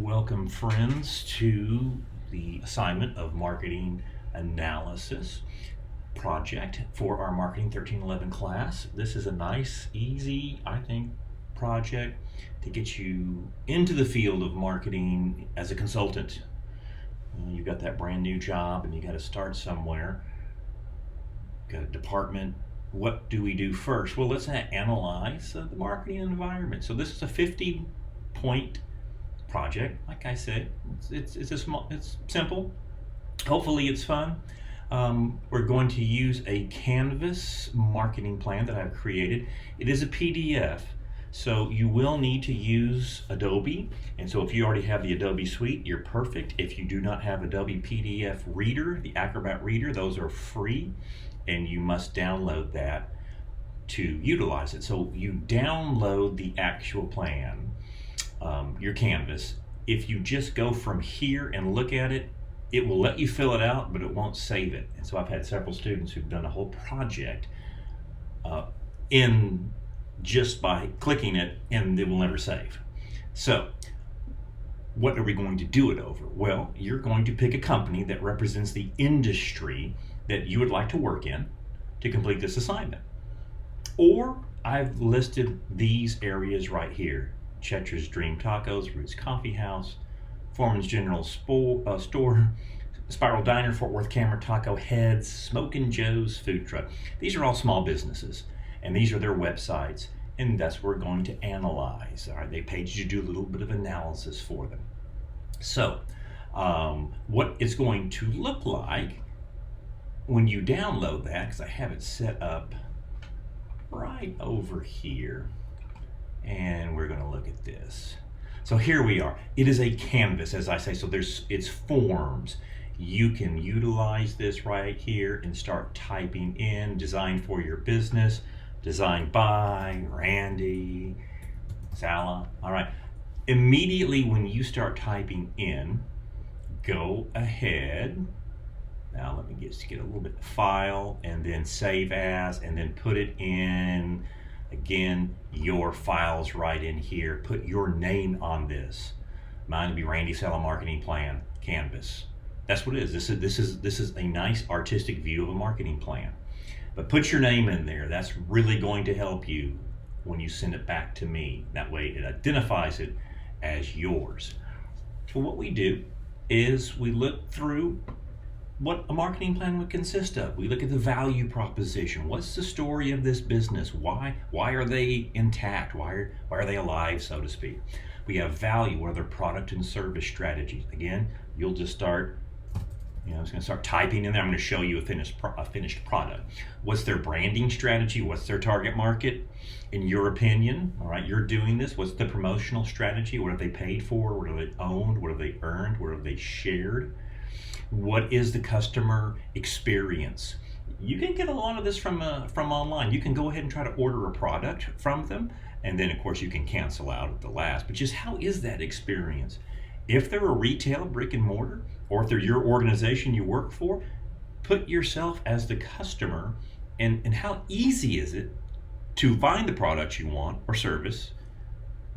Welcome, friends, to the assignment of marketing analysis project for our Marketing 1311 class. This is a nice, easy, I think, project to get you into the field of marketing as a consultant. You've got that brand new job and you got to start somewhere. Got a department. What do we do first? Well, let's analyze the marketing environment. So this is a 50-point project. Like I said, it's simple. Hopefully it's fun. We're going to use a Canvas marketing plan that I've created. It is a PDF, so you will need to use Adobe. And so if you already have the Adobe suite, you're perfect. If you do not have Adobe PDF Reader, the Acrobat Reader, those are free, and you must download that to utilize it. So you download the actual plan, your Canvas. If you just go from here and look at it, it will let you fill it out, but it won't save it. And so I've had several students who've done a whole project in just by clicking it, and it will never save. So what are we going to do it over? Well, you're going to pick a company that represents the industry that you would like to work in to complete this assignment. Or I've listed these areas right here: Chetra's Dream Tacos, Roots Coffee House, Foreman's General Store, Spiral Diner, Fort Worth Camera Taco Heads, Smokin' Joe's Food Truck. These are all small businesses, and these are their websites, and that's what we're going to analyze. All right, they paid you to do a little bit of analysis for them. So what it's going to look like when you download that, because I have it set up right over here, and we're going to look at this. So here we are. It is a canvas, as I say, so it's forms. You can utilize this right here and start typing in design for your business, designed by Randy, Saleh. All right. Immediately when you start typing in, go ahead. Now let me just get a little bit of file and then save as, and then put it in. Again, your files right in here. Put your name on this. Mine would be Randy Saleh Marketing Plan Canvas. That's what it is. This is a nice artistic view of a marketing plan. But put your name in there. That's really going to help you when you send it back to me. That way it identifies it as yours. So what we do is we look through what a marketing plan would consist of. We look at the value proposition. What's the story of this business? Why are they intact? Why are they alive, so to speak? We have value. What are their product and service strategies? Again, you'll just start, I'm just going to start typing in there. I'm going to show you a finished product. What's their branding strategy? What's their target market? In your opinion, all right, you're doing this. What's the promotional strategy? What have they paid for? What have they owned? What have they earned? What have they shared? What is the customer experience? You can get a lot of this from online. You can go ahead and try to order a product from them, and then of course you can cancel out at the last. But just how is that experience? If they're a retail brick and mortar, or if they're your organization you work for, put yourself as the customer, and how easy is it to find the product you want or service,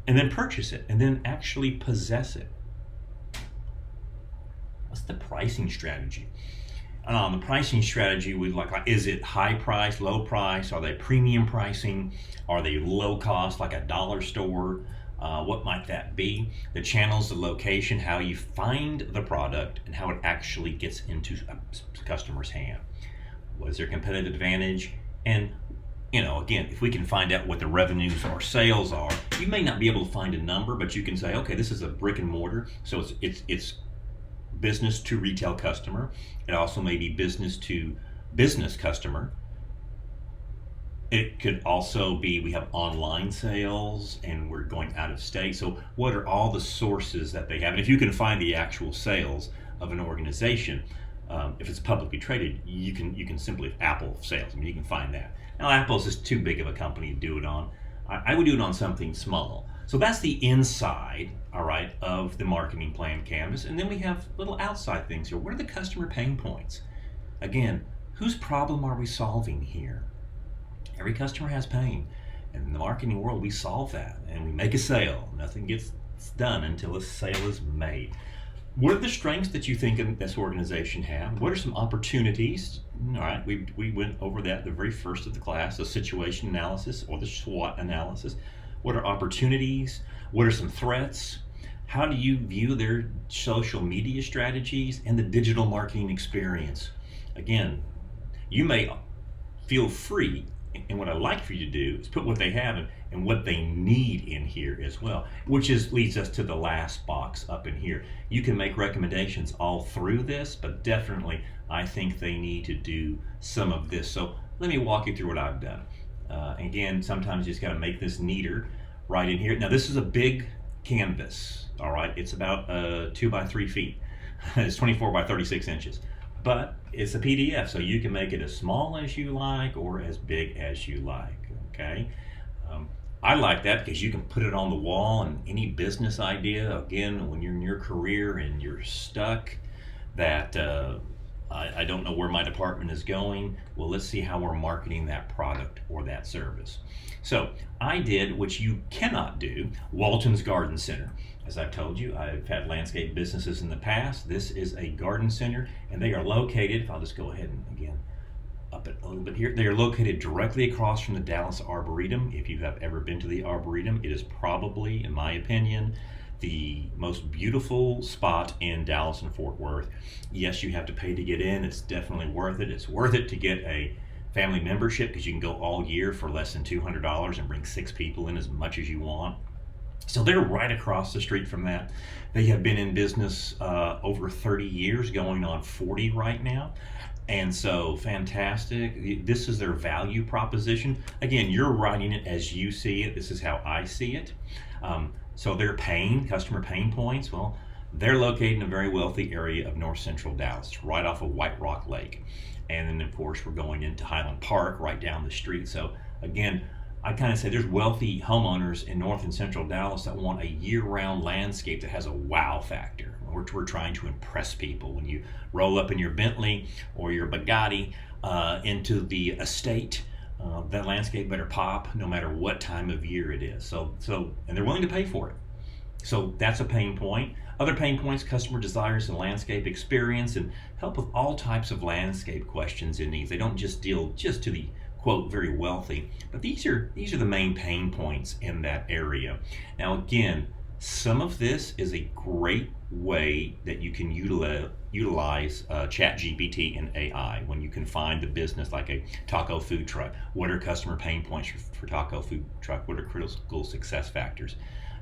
and then purchase it, and then actually possess it. What's the pricing strategy? The pricing strategy would is it high price, low price? Are they premium pricing? Are they low cost, like a dollar store? What might that be? The channels, the location, how you find the product, and how it actually gets into a customer's hand. What is their competitive advantage? And again, if we can find out what the revenues or sales are, you may not be able to find a number, but you can say, okay, this is a brick and mortar, so it's business to retail customer. It also may be business to business customer. It could also be we have online sales and we're going out of state. So what are all the sources that they have? And if you can find the actual sales of an organization, if it's publicly traded, you can simply Apple sales. I mean, you can find that. Now Apple's just too big of a company to do it on. I would do it on something small. So that's the inside, all right, of the marketing plan canvas. And then we have little outside things here. What are the customer pain points? Again, whose problem are we solving here? Every customer has pain. And in the marketing world, we solve that and we make a sale. Nothing gets it's done until a sale is made. What are the strengths that you think this organization have? What are some opportunities? All right, we went over that the very first of the class, the situation analysis or the SWOT analysis. What are opportunities? What are some threats? How do you view their social media strategies and the digital marketing experience? Again, you may feel free, and what I'd like for you to do is put what they have and what they need in here as well, which leads us to the last box up in here. You can make recommendations all through this, but definitely I think they need to do some of this. So let me walk you through what I've done. Again, sometimes you just got to make this neater right in here. Now this is a big canvas, all right? It's about 2 by 3 feet. It's 24 by 36 inches. But it's a PDF, so you can make it as small as you like or as big as you like, okay? I like that because you can put it on the wall, and any business idea, again, when you're in your career and you're stuck, that I don't know where my department is going, well, let's see how we're marketing that product or that service. So I did what you cannot do, Walton's Garden Center. As I've told you, I've had landscape businesses in the past. This is a garden center, and they are located, if I'll just go ahead and again up it a little bit here, they are located directly across from the Dallas Arboretum. If you have ever been to the Arboretum, it is probably, in my opinion, the most beautiful spot in Dallas and Fort Worth. Yes, you have to pay to get in. It's definitely worth it. It's worth it to get a family membership because you can go all year for less than $200 and bring 6 people in, as much as you want. So they're right across the street from that. They have been in business over 30 years, going on 40 right now. And so fantastic. This is their value proposition. Again, you're writing it as you see it. This is how I see it. So their customer pain points, well, they're located in a very wealthy area of north central Dallas, right off of White Rock Lake. And then of course we're going into Highland Park right down the street. So again, I kind of say there's wealthy homeowners in north and central Dallas that want a year-round landscape that has a wow factor. We're trying to impress people. When you roll up in your Bentley or your Bugatti into the estate, that landscape better pop no matter what time of year it is. So and they're willing to pay for it. So that's a pain point. Other pain points: customer desires and landscape experience, and help with all types of landscape questions and needs. They don't just deal just to the quote very wealthy, but these are the main pain points in that area. Now again, some of this is a great way that you can utilize ChatGPT and AI when you can find the business, like a taco food truck. What are customer pain points for taco food truck? What are critical success factors?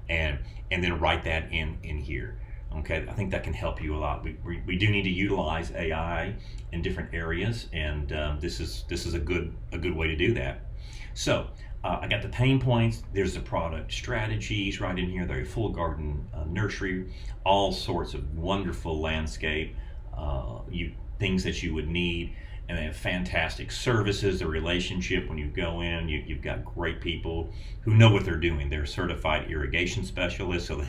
And then write that in here. Okay, I think that can help you a lot. We do need to utilize AI in different areas, and this is a good way to do that. So I got the pain points. There's the product strategies right in here. They're a full garden nursery, all sorts of wonderful landscape things that you would need. And they have fantastic services. The relationship when you go in, you've got great people who know what they're doing. They're certified irrigation specialists, so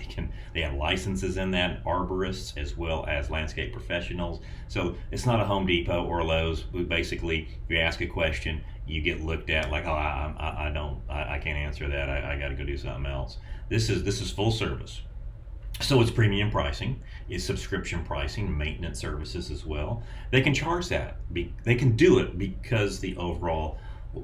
they have licenses in that, arborists as well as landscape professionals. So it's not a Home Depot or a Lowe's. We basically, if you ask a question, you get looked at like, oh, I can't answer that. I got to go do something else. This is full service. So it's premium pricing, it's subscription pricing, maintenance services as well. They can charge that. They can do it because the overall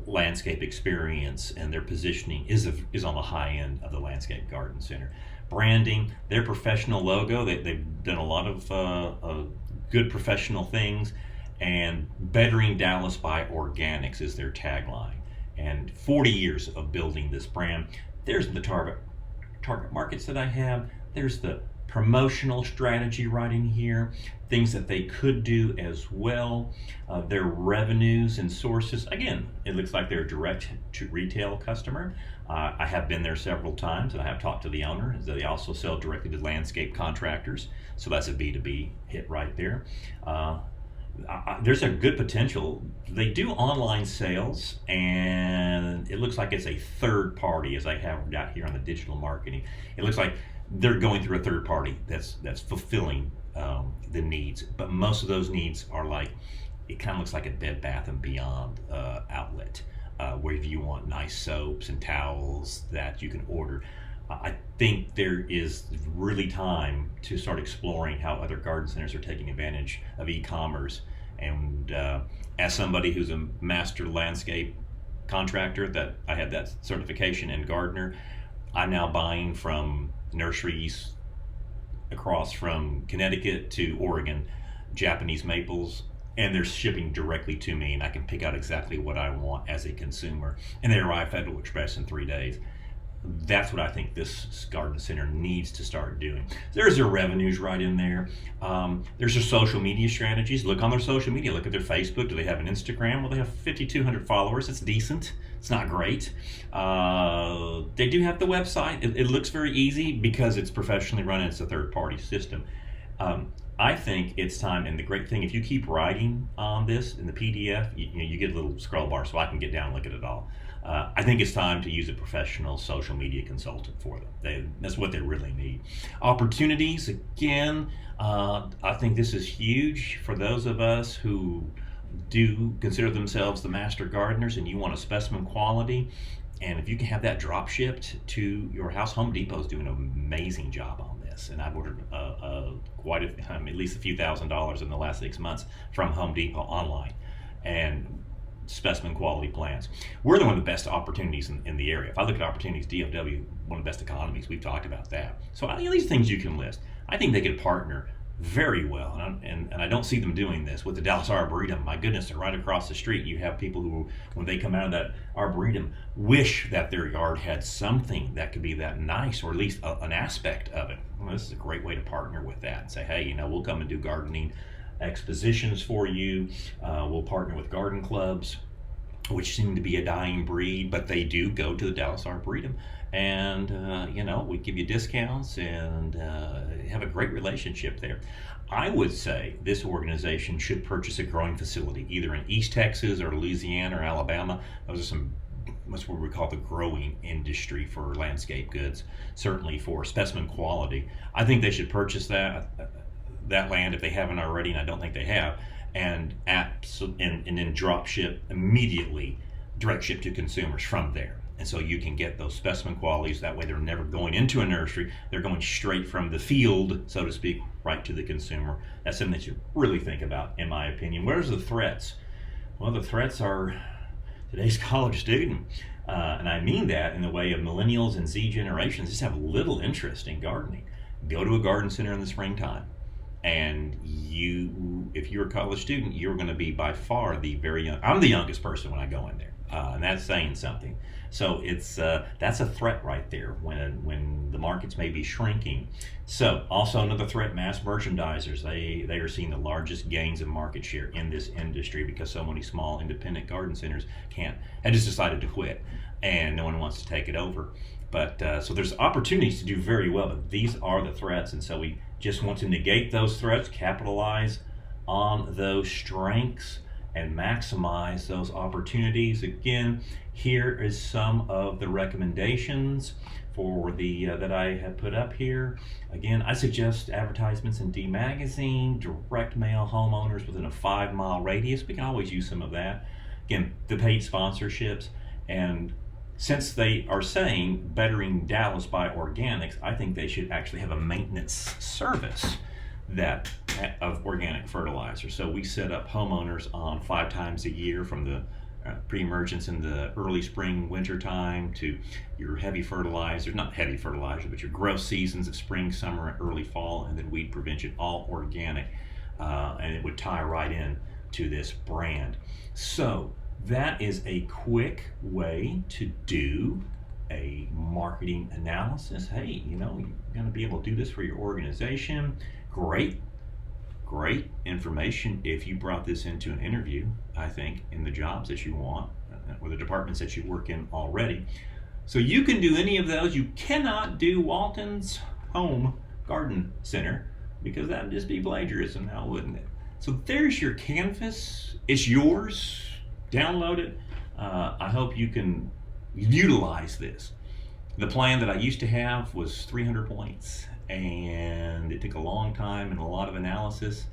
landscape experience and their positioning is on the high end of the landscape garden center. Branding, their professional logo, they've done a lot of good professional things, and bettering Dallas by organics is their tagline. And 40 years of building this brand. There's the target markets that I have. There's the promotional strategy right in here, things that they could do as well, their revenues and sources. Again, it looks like they're a direct to retail customer. I have been there several times, and I have talked to the owner. They also sell directly to landscape contractors, so that's a B2B hit right there. There's a good potential. They do online sales, and it looks like it's a third party, as I have got here on the digital marketing. It looks like they're going through a third party that's fulfilling the needs, but most of those needs are like, it kind of looks like a Bed Bath and Beyond outlet, where if you want nice soaps and towels that you can order. I think there is really time to start exploring how other garden centers are taking advantage of e-commerce. And as somebody who's a master landscape contractor, that I had that certification in gardener, I'm now buying from nurseries across from Connecticut to Oregon, Japanese maples, and they're shipping directly to me, and I can pick out exactly what I want as a consumer, and they arrive Federal Express in 3 days. That's what I think this garden center needs to start doing. There's their revenues right in there. There's their social media strategies. Look on their social media. Look at their Facebook. Do they have an Instagram? Well, they have 5,200 followers. It's decent. It's not great. They do have the website. It looks very easy because it's professionally run and it's a third-party system. I think it's time, and the great thing, if you keep writing on this in the PDF, you get a little scroll bar so I can get down and look at it all. I think it's time to use a professional social media consultant for them. That's what they really need. Opportunities, again, I think this is huge for those of us who do consider themselves the master gardeners and you want a specimen quality. And if you can have that drop shipped to your house, Home Depot's doing an amazing job on this. And I've ordered at least a few $1,000s in the last 6 months from Home Depot online. And specimen quality plants. We're one of the best opportunities in the area. If I look at opportunities, DFW, one of the best economies, we've talked about that. So these things you can list. I think they could partner very well, and I don't see them doing this with the Dallas Arboretum. My goodness, they're right across the street. You have people who, when they come out of that Arboretum, wish that their yard had something that could be that nice, or at least an aspect of it. Well, this is a great way to partner with that and say, hey, we'll come and do gardening expositions for you. We'll partner with garden clubs, which seem to be a dying breed, but they do go to the Dallas Arboretum, and we give you discounts and have a great relationship there. I would say this organization should purchase a growing facility either in East Texas or Louisiana or Alabama. That's what we call the growing industry for landscape goods, certainly for specimen quality. I think they should purchase that land if they haven't already, and I don't think they have, and then drop ship immediately, direct ship to consumers from there. And so you can get those specimen qualities. That way they're never going into a nursery. They're going straight from the field, so to speak, right to the consumer. That's something that you really think about, in my opinion. Where's the threats? Well, the threats are today's college student. And I mean that in the way of millennials and Z generations just have little interest in gardening. Go to a garden center in the springtime. And if you're a college student, you're going to be by far the very young. I'm the youngest person when I go in there, and that's saying something. So that's a threat right there when the markets may be shrinking. So also another threat: mass merchandisers. They are seeing the largest gains in market share in this industry because so many small independent garden centers had just decided to quit, and no one wants to take it over. But so there's opportunities to do very well, but these are the threats, and so we just want to negate those threats, capitalize on those strengths, and maximize those opportunities. Again, here is some of the recommendations for that I have put up here. Again, I suggest advertisements in D Magazine, direct mail homeowners within a 5-mile radius. We can always use some of that. Again, the paid sponsorships, and since they are saying bettering Dallas by organics, I think they should actually have a maintenance service of organic fertilizer. So we set up homeowners on 5 times a year, from the pre-emergence in the early spring, winter time, to your heavy fertilizer, not heavy fertilizer, but your growth seasons of spring, summer, and early fall, and then weed prevention, all organic. And it would tie right in to this brand. So that is a quick way to do a marketing analysis. Hey, you're going to be able to do this for your organization. Great information if you brought this into an interview, I think, in the jobs that you want or the departments that you work in already. So you can do any of those. You cannot do Walton's Home Garden Center, because that would just be plagiarism now, wouldn't it? So there's your canvas. It's yours. Download it. I hope you can utilize this. The plan that I used to have was 300 points, and it took a long time and a lot of analysis.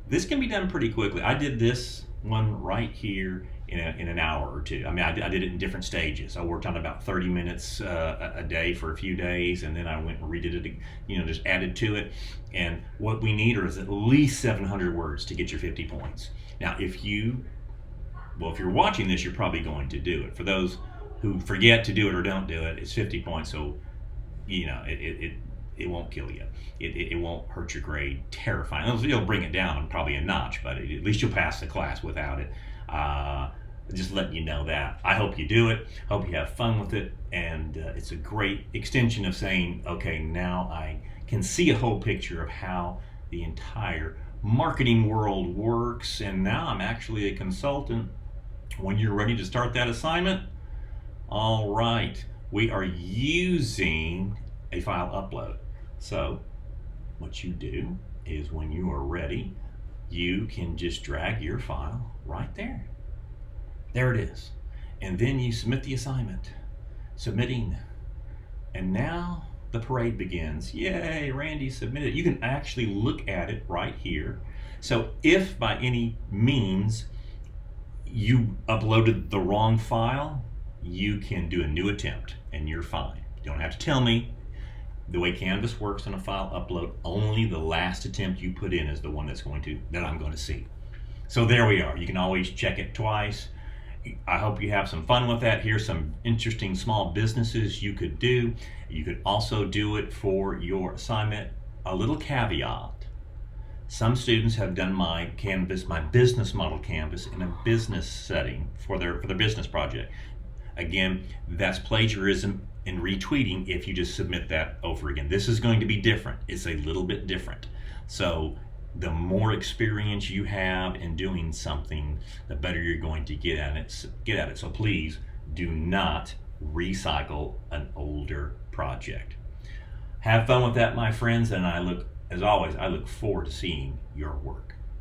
This can be done pretty quickly. I did this one right here in an hour or two. I mean, I did it in different stages. I worked on about 30 minutes a day for a few days, and then I went and redid it, just added to it. And what we need is at least 700 words to get your 50 points. Now, if you're watching this, you're probably going to do it. For those who forget to do it or don't do it, it's 50 points, so it won't kill you. It won't hurt your grade. Terrifying. It'll bring it down probably a notch, but at least you'll pass the class without it. Just letting you know that. I hope you do it. Hope you have fun with it. And it's a great extension of saying, okay, now I can see a whole picture of how the entire marketing world works. And now I'm actually a consultant. When you're ready to start that assignment, all right, we are using a file upload. So what you do is when you are ready, you can just drag your file right there. There it is. And then you submit the assignment. Submitting. And now the parade begins. Yay, Randy submitted. You can actually look at it right here. So if by any means you uploaded the wrong file, you can do a new attempt and you're fine. You don't have to tell me. The way Canvas works on a file upload, only the last attempt you put in is the one that I'm going to see. So there we are. You can always check it twice. I hope you have some fun with that. Here's some interesting small businesses you could do. You could also do it for your assignment. A little caveat. Some students have done my Canvas, my business model Canvas, in a business setting for their business project. Again, that's plagiarism and retweeting if you just submit that over again. This is going to be different. It's a little bit different. So the more experience you have in doing something, the better you're going to get at it. So please do not recycle an older project. Have fun with that, my friends, and as always, I look forward to seeing your work.